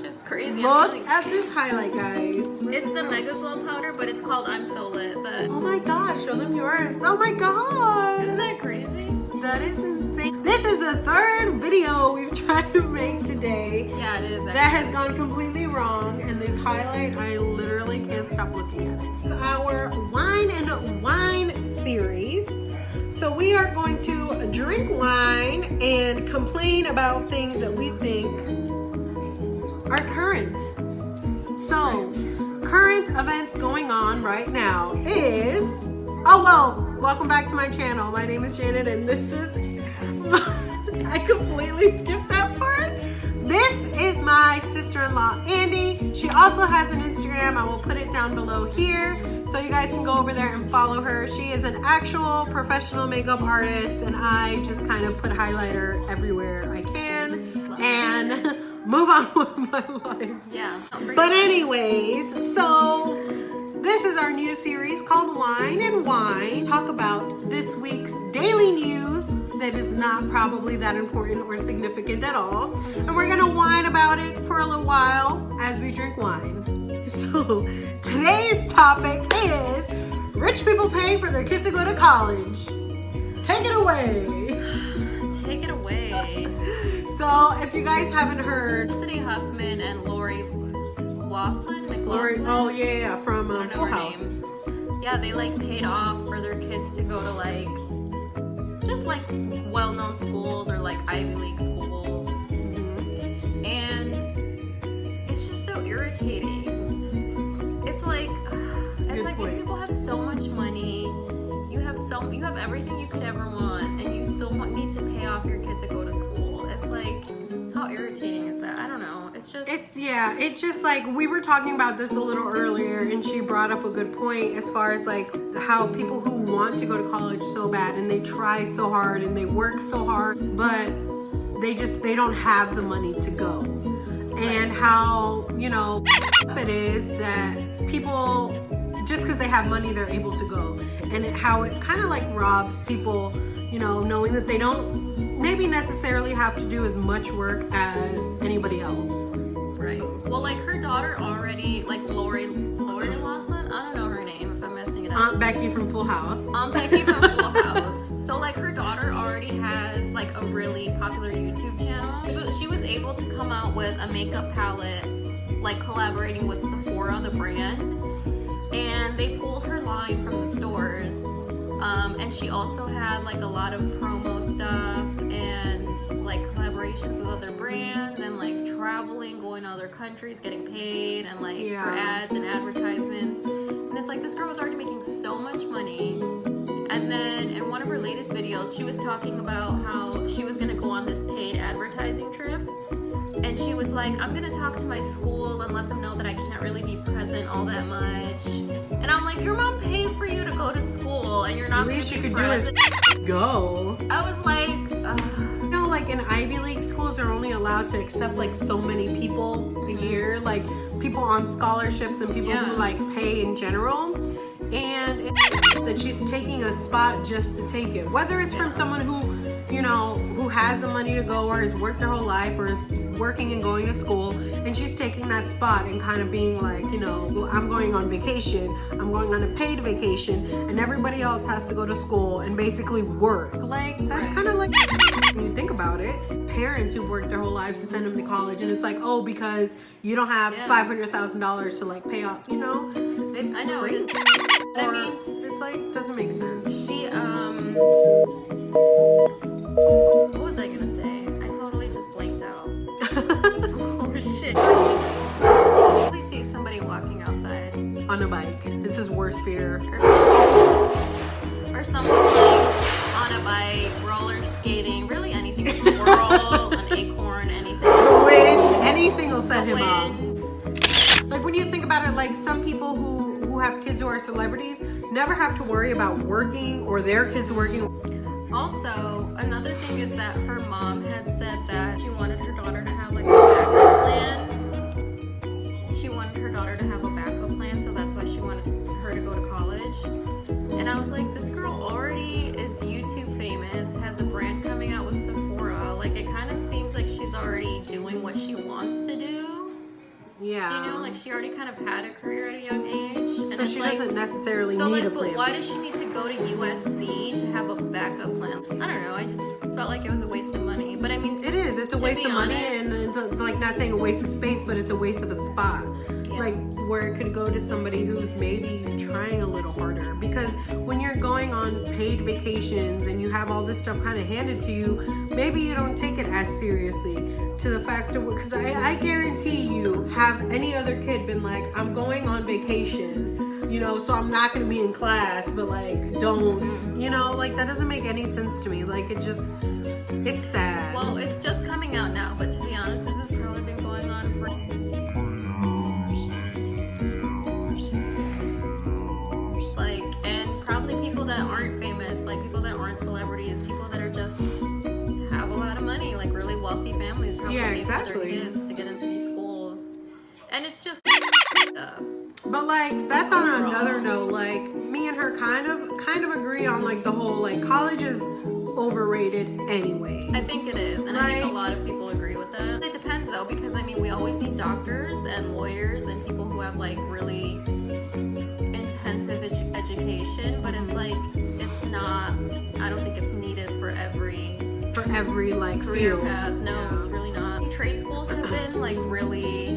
shit's crazy. Look at this highlight, guys. It's the Mega Glow powder, but it's called I'm So Lit. Oh my gosh, show them yours. Oh my god. Isn't that crazy? That is insane. This is the third video we've tried to make today. Yeah, it is. Actually. That has gone completely wrong. And this highlight, I literally can't stop looking at it. It's our wine and wine series. So we are going to drink wine and complain about things that we think are current. So, current events going on right now is, oh well, welcome back to my channel. My name is Janet and this is, I completely skipped that part. This is my sister-in-law, Andy. She also has an Instagram. I will put it down below here so you guys can go over there and follow her. She is an actual professional makeup artist and I just kind of put highlighter everywhere I can and move on with my life. Yeah. But anyways, so this is our new series called Wine and Wine. Talk about this week's daily news that is not probably that important or significant at all. And we're gonna whine about it for a little while as we drink wine. So today's topic is rich people paying for their kids to go to college. Take it away. Take it away. So if you guys haven't heard, Felicity Huffman and Lori McLaughlin. Oh yeah, from Full House. Yeah, they like paid off for their kids to go to like just like well-known schools or like Ivy League schools, and it's just so irritating. It's like these people have so much money. You have everything you could ever want, and you still need to pay off your kids to go to school. It's like, how irritating is that? I don't know. It's just like we were talking about this a little earlier, and she brought up a good point as far as like how people who want to go to college so bad and they try so hard and they work so hard, but they don't have the money to go. And how, you know, it is that people, just because they have money, they're able to go. And how it kind of like robs people, you know, knowing that they don't maybe necessarily have to do as much work as anybody else. Right. Well, like her daughter already, like Lori McLaughlin, I don't know her name if I'm messing it up. Aunt Becky from Full House. Aunt Becky from Full House. So like her daughter already has like a really popular YouTube channel. She was able to come out with a makeup palette, like collaborating with Sephora, the brand, and they pulled her line from the stores. And she also had like a lot of promo stuff and like collaborations with other brands and like traveling, going to other countries, getting paid and like for ads and advertisements. And it's like this girl was already making so much money. And then in one of her latest videos, she was talking about how she was gonna go on this paid advertising trip. And she was like, I'm gonna talk to my school and let them know that I can't really be present all that much. And I'm like, your mom paid for you to go to school and you're not gonna be present. Go. I was like, you know, like in Ivy League schools are only allowed to accept like so many people a year, like people on scholarships and people who like pay in general. And it's that she's taking a spot just to take it, whether it's from someone who, you know, who has the money to go or has worked their whole life or is working and going to school, and she's taking that spot and kind of being like, you know, well, I'm going on vacation, I'm going on a paid vacation, and everybody else has to go to school and basically work. Like, that's kind of like, when you think about it, parents who've worked their whole lives to send them to college, and it's like, oh, because you don't have $500,000 to like pay off, you know? It's crazy. Or, I mean, it's like, doesn't make sense. She, what was I gonna say? I totally just blanked out. Oh shit. We see somebody walking outside. On a bike. It's his worst fear. Or someone like on a bike, roller skating, really anything. A squirrel, an acorn, anything. The wind, anything will set him off. Like when you think about it, like some people who have kids who are celebrities never have to worry about working or their kids working. Also, another thing is that her mom had said that she wanted her daughter to have like a backup plan. She wanted her daughter to have a backup plan, so that's why she wanted her to go to college. And I was like, this girl already is YouTube famous, has a brand coming out with Sephora. Like, it kind of seems like she's already doing what she wants to do. Yeah. Do you know, like, she already kind of had a career at a young age? And So it's she like, doesn't necessarily so need like, a plan. but why does she need to go to USC to have a backup plan? I don't know. I just felt like it was a waste of money. But I mean, It is. It's a to waste be of money, honest- and like not saying a waste of space, but it's a waste of a spot. Yeah. Like where it could go to somebody who's maybe trying a little harder. Because when you're going on paid vacations and you have all this stuff kind of handed to you, maybe you don't take it as seriously. To the fact of, because I guarantee you, have any other kid been like, I'm going on vacation, you know, so I'm not going to be in class, but like, don't, you know, like that doesn't make any sense to me. Like it just, it's sad. Well, it's just coming out now, but to be honest, this has probably been going on for. Like, and probably people that aren't famous, like people that aren't celebrities, people that are just have a lot of money, like really wealthy families probably Yeah, pay for their exactly. kids to get into these schools. And it's just up. But like that's on Overall. another note. Like me and her kind of agree on like the whole like college is overrated anyway. I think it is, and I think Like- a lot of people agree with that. It depends though, because I mean, we always need doctors and lawyers and people who have like really intensive education, but it's like, it's not, I don't think it's needed for every Like career field. path. No, Yeah. it's really not. Trade schools have been like really,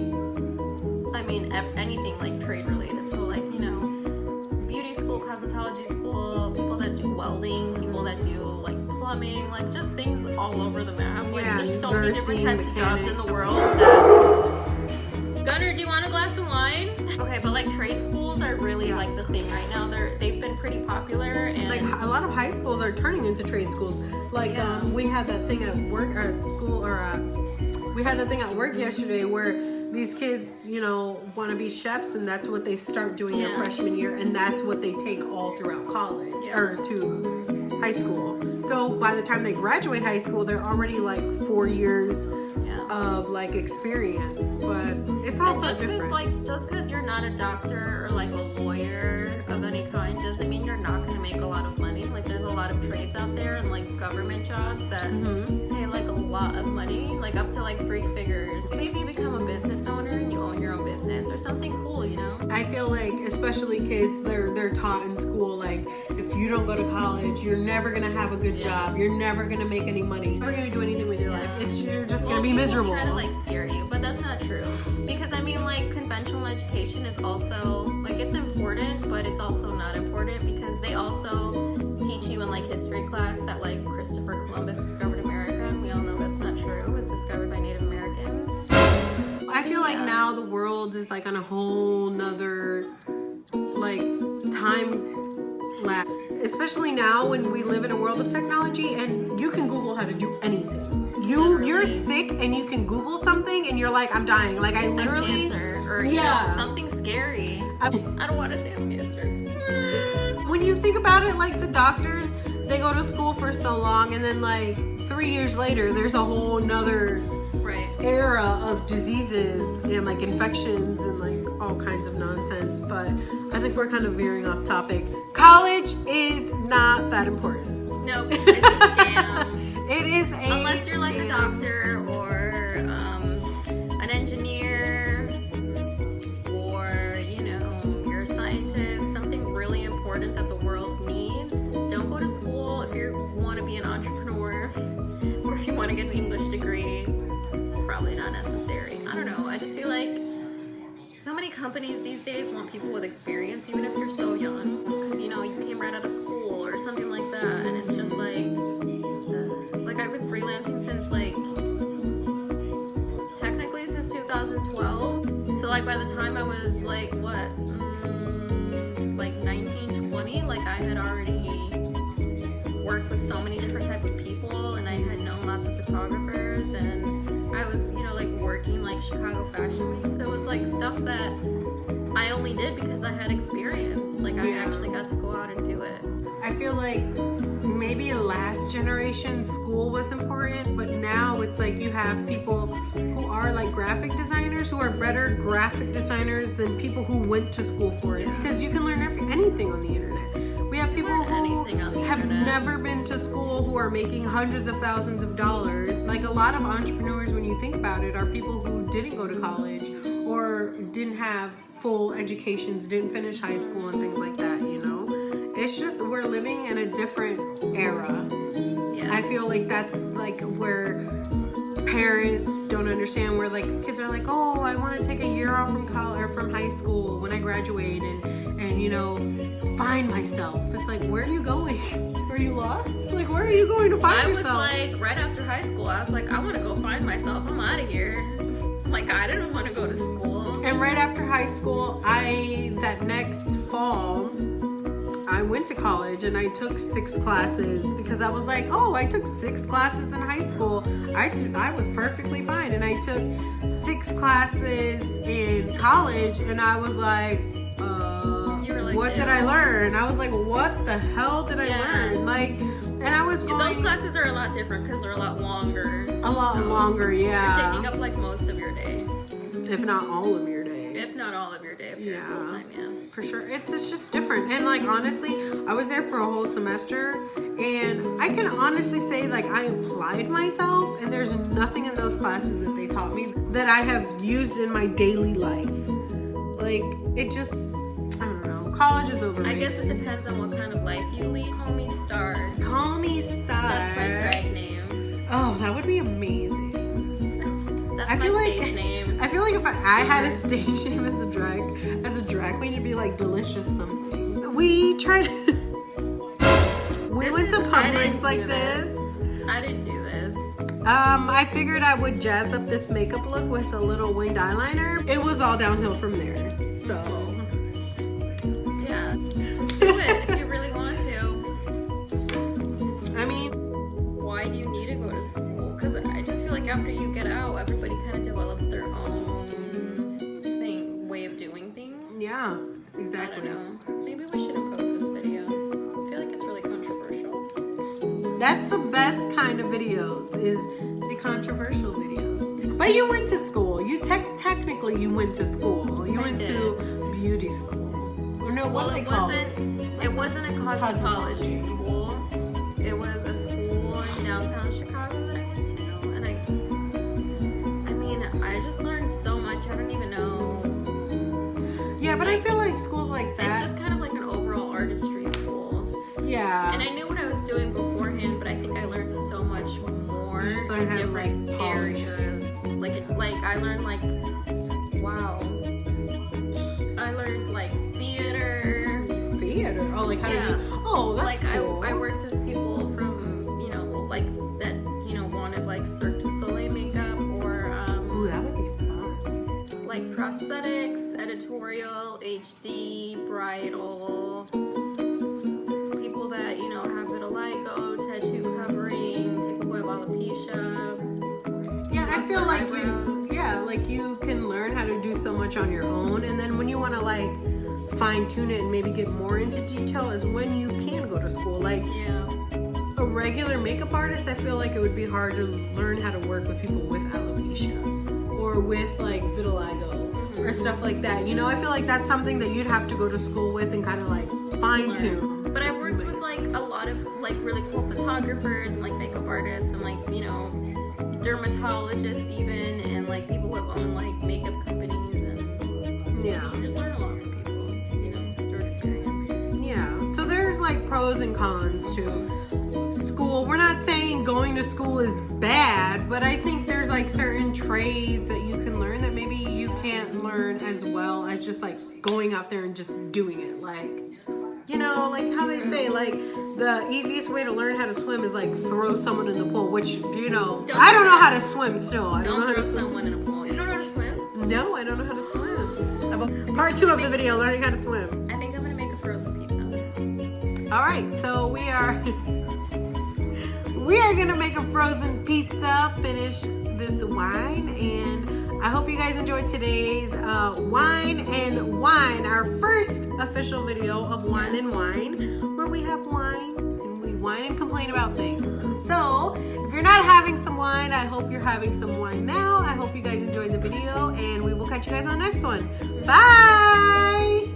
I mean, anything like trade related. So like, you know, beauty school, cosmetology school, people that do welding, people that do like plumbing, like just things all over the map. Like Yeah, there's so many different nursing, types of jobs in the mechanics. world that. Gunnar, do you want a glass of wine? Okay, but like trade schools are really Yeah. like the thing right now. They've been pretty popular, and Like a lot of high schools are turning into trade schools. Like Yeah. we had that thing at work or at school, or we had that thing at work yesterday where these kids, you know, want to be chefs, and that's what they start doing their Yeah. freshman year, and that's what they take all throughout college Yeah. or to high school. So by the time they graduate high school, they're already like 4 years yeah. of like experience. But it's also And different. just because you're not a doctor or like a lawyer of any kind doesn't mean you're not going to make a lot of money. Like there's a lot of trades out there and like government jobs that pay like a lot of money, like up to like 3 figures. Maybe you become a business owner and you own your own business or something cool, you know? I feel like, especially kids, they're taught in school like, if you don't go to college, you're never gonna have a good job. You're never gonna make any money. You're never gonna do anything with your life. You're just gonna be people miserable. try to like scare you, but that's not true. Because I mean, like conventional education is also like it's important, but it's also not important because they also teach you in like history class that like Christopher Columbus discovered America, and we all know that's not true. It was discovered by Native Americans. I feel like Yeah. now the world is like on a whole nother like time lapse. Especially now when we live in a world of technology and you can Google how to do anything. You're Literally. sick and you can Google something and you're like, I'm dying. Like I Like literally cancer or you Yeah. know something scary. I- I don't want to say I'm cancer. when you think about it, like the doctors, they go to school for so long and then like 3 years later there's a whole nother Right. era of diseases and like infections and like all kinds of nonsense. But I think we're kind of veering off topic. College is not that important. Nope, it's a scam. It is a Unless you're like a scam. doctor or an engineer or, you know, you're a scientist, something really important that the world needs. Don't go to school if you want to be an entrepreneur or if you want to get an English degree. It's probably not necessary. I don't know. I just feel like so many companies these days want people with experience, even if you're so young. Because, you know, you came right out of school or something like that. And it's just like I've been freelancing since like technically since 2012. So like by the time I was like what like 19, 20, like I had already worked with so many different types of people and I had known lots of photographers and I was, you know, like working like Chicago Fashion Week. So it was like stuff that I only did because I had experience. Like I Yeah. actually got to go out and do it. I feel like maybe last generation school was important, but now it's like you have people who are like graphic designers who are better graphic designers than people who went to school for it, because you can learn anything on the internet. We have people Learn who anything on the have internet. never been to school who are making hundreds of thousands of dollars, Like a lot of entrepreneurs, when you think about it, are people who didn't go to college or didn't have full educations, didn't finish high school and things like that, you know? It's just, we're living in a different era. Yeah. I feel like that's like where parents don't understand, where like kids are like, oh, I want to take a year off from college or from high school when I graduate and you know, find myself. It's like, where are you going? Are you lost? Like, where are you going to find yourself? I was like, right after high school, I was like, I want to go find myself. I'm out of here. Like, I didn't want to go to school. And right after high school, that next fall, I went to college and I took 6 classes because I was like, oh, I took 6 classes in high school. I was perfectly fine. And I took 6 classes in college and I was like, what did I learn? I was like, what the hell did I learn? Like, and I was going... Those classes are a lot different because they're a lot longer. Longer, yeah. You're taking up like most of your day. If not all of your day. If not all of your day, if you're full time, yeah. For sure. It's just different. And like, honestly, I was there for a whole semester and I can honestly say like I applied myself and there's nothing in those classes that they taught me that I have used in my daily life. Like, it just, I don't know. College is over. I guess it depends on what kind of life you lead. Call me Star. Call me Star. That's my drag name. Oh, that would be amazing. That's my stage name. I feel like if I had a stage name as a drag queen, it'd be like Delicious something. We tried. We went to Publix like this. I didn't do this. I figured I would jazz up this makeup look with a little winged eyeliner. It was all downhill from there. So. Yeah. Just do it if you really want to. I mean, why do you need to go to school? Because I just feel like after you get out, everybody kind of develops their own way of doing things. Yeah, exactly. I don't know. Maybe we shouldn't post this video. I feel like it's really controversial. That's the best kind of videos, is the controversial videos. But you went to school. You technically you went to school. You went to beauty school. Or no, what they call it? It wasn't a cosmetology school. It was a school in downtown Chicago that I went to, and I mean, I just learned so much. I don't even know. Yeah, but I feel like schools like that. It's just kind of like an overall artistry school. Yeah. And I knew what I was doing beforehand, but I think I learned so much more in different areas. Like I learned I learned like theater. Theater? Oh, like how do you? Oh, that's like cool. I worked with people from like that wanted like Cirque du Soleil makeup or Ooh, that would be fun. like prosthetics, editorial, HD, bridal. People that have vitiligo, tattoo covering, people who have alopecia. Yeah, I feel like you can learn how to do so much on your own, and then when you want to like fine tune it and maybe get more into detail is when you can go to school. Like a regular makeup artist, I feel like it would be hard to learn how to work with people with alopecia or with like vitiligo or stuff like that. I feel like that's something that you'd have to go to school with and kind of like fine tune. But I worked with like a lot of like really cool photographers and like makeup artists and like dermatologists even, and like people who have owned like makeup companies, and you just learn a lot from people, through experience. Yeah. So there's like pros and cons to school. We're not saying going to school is bad, but I think there's like certain trades that you can learn that maybe you can't learn as well as just like going out there and just doing it. Like, like how they say, like the easiest way to learn how to swim is like throw someone in the pool, which I don't know how to swim still. I don't know how to swim. Someone in a pool. You don't know how to swim? No, I don't know how to swim. Part 2 of the video, learning how to swim. I think I'm gonna make a frozen pizza. All right, so we are gonna make a frozen pizza, finish this wine, and I hope you guys enjoyed today's Wine and Wine, our first official video of Wine and Wine, where we have wine and we whine and complain about things. So if you're not having some wine, I hope you're having some wine now. I hope you guys enjoyed the video, and we will catch you guys on the next one. Bye!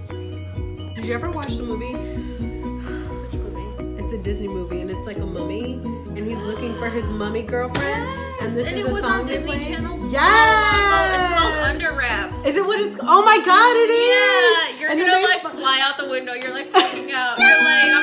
Did you ever watch the movie? Which movie? It's a Disney movie, and it's like a mummy, and he's looking for his mummy girlfriend. And this and is it the was song on they Disney play? Channel. So long ago. Yes! It's called Under Wraps. Is it what it's? Oh my God, it is. Yeah, you're And then gonna they- like fly out the window. You're like freaking out. You're like, I'm